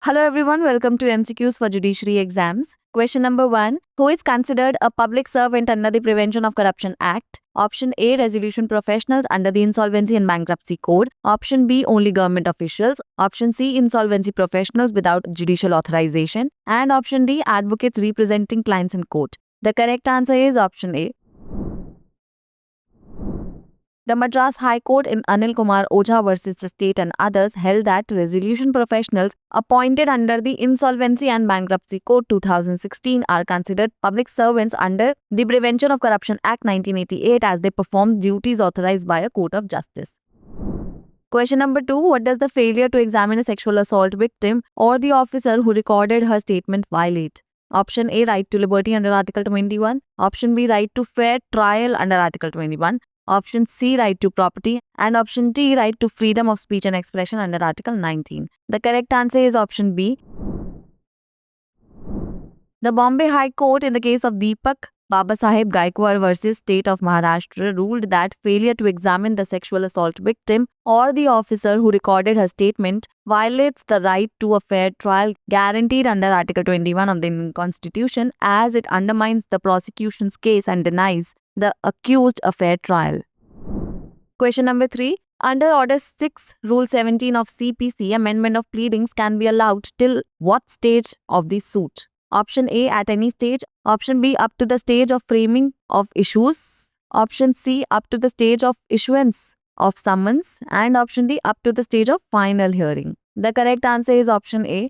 Hello everyone, welcome to MCQs for Judiciary Exams. Question number 1. Who is considered a public servant under the Prevention of Corruption Act? Option A. Resolution professionals under the Insolvency and Bankruptcy Code. Option B. Only government officials. Option C. Insolvency professionals without judicial authorization. And option D. Advocates representing clients in court. The correct answer is option A. The Madras High Court in Anil Kumar Ojha versus the state and others held that resolution professionals appointed under the Insolvency and Bankruptcy Code 2016 are considered public servants under the Prevention of Corruption Act 1988 as they perform duties authorized by a court of justice. Question number 2. What does the failure to examine a sexual assault victim or the officer who recorded her statement violate? Option A. Right to liberty under Article 21. Option B. Right to fair trial under Article 21. Option C. Right to property. And option D. Right to freedom of speech and expression under Article 19. The correct answer is option B. The Bombay High Court in the case of Deepak Babasaheb Gaikwad versus State of Maharashtra ruled that failure to examine the sexual assault victim or the officer who recorded her statement violates the right to a fair trial guaranteed under Article 21 of the Indian Constitution, as it undermines the prosecution's case and denies the accused a fair trial. Question number 3. Under Order 6, Rule 17 of CPC, amendment of pleadings can be allowed till what stage of the suit? Option A. At any stage. Option B. Up to the stage of framing of issues. Option C. Up to the stage of issuance of summons. And option D. Up to the stage of final hearing. The correct answer is option A.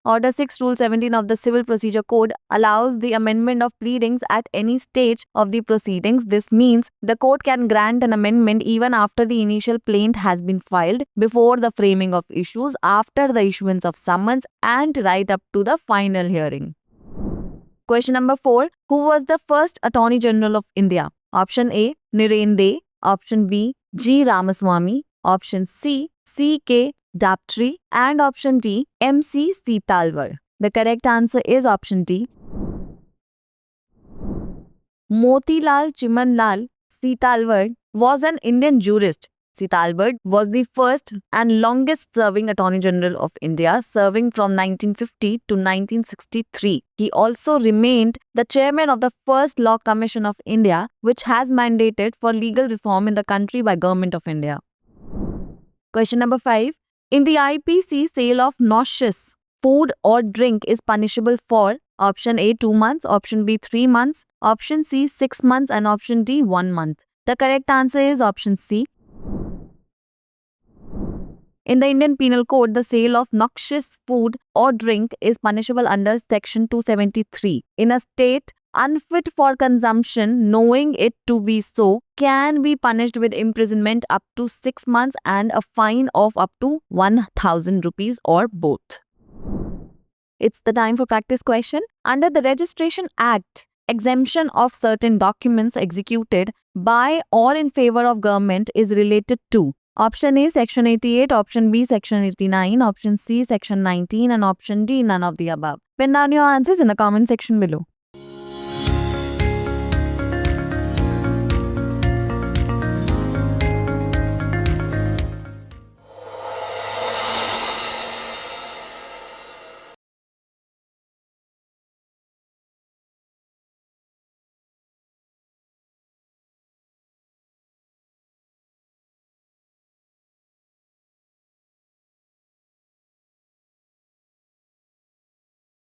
Order 6, Rule 17 of the Civil Procedure Code allows the amendment of pleadings at any stage of the proceedings. This means the court can grant an amendment even after the initial plaint has been filed, before the framing of issues, after the issuance of summons, and right up to the final hearing. Question number 4. Who was the first Attorney General of India? Option A. Niren De. Option B. G. Ramaswamy. Option C. C.K. Daptree, and option D. M.C. Seetalvar. The correct answer is option D. Motilal Chimanlal Seetalvar was an Indian jurist. Seetalvar was the first and longest serving Attorney General of India, serving from 1950 to 1963. He also remained the chairman of the first Law Commission of India, which has mandated for legal reform in the country by Government of India. Question number 5. In the IPC, sale of noxious food or drink is punishable for option A 2 months, option B 3 months, option C 6 months, and option D 1 month. The correct answer is option C. In the Indian Penal Code, the sale of noxious food or drink is punishable under Section 273. In a state unfit for consumption, knowing it to be so, can be punished with imprisonment up to 6 months and a fine of up to 1,000 rupees or both. It's the time for practice question. Under the Registration Act, exemption of certain documents executed by or in favor of government is related to option A Section 88, option B Section 89, option C Section 19, and option D none of the above. Pin down your answers in the comment section below.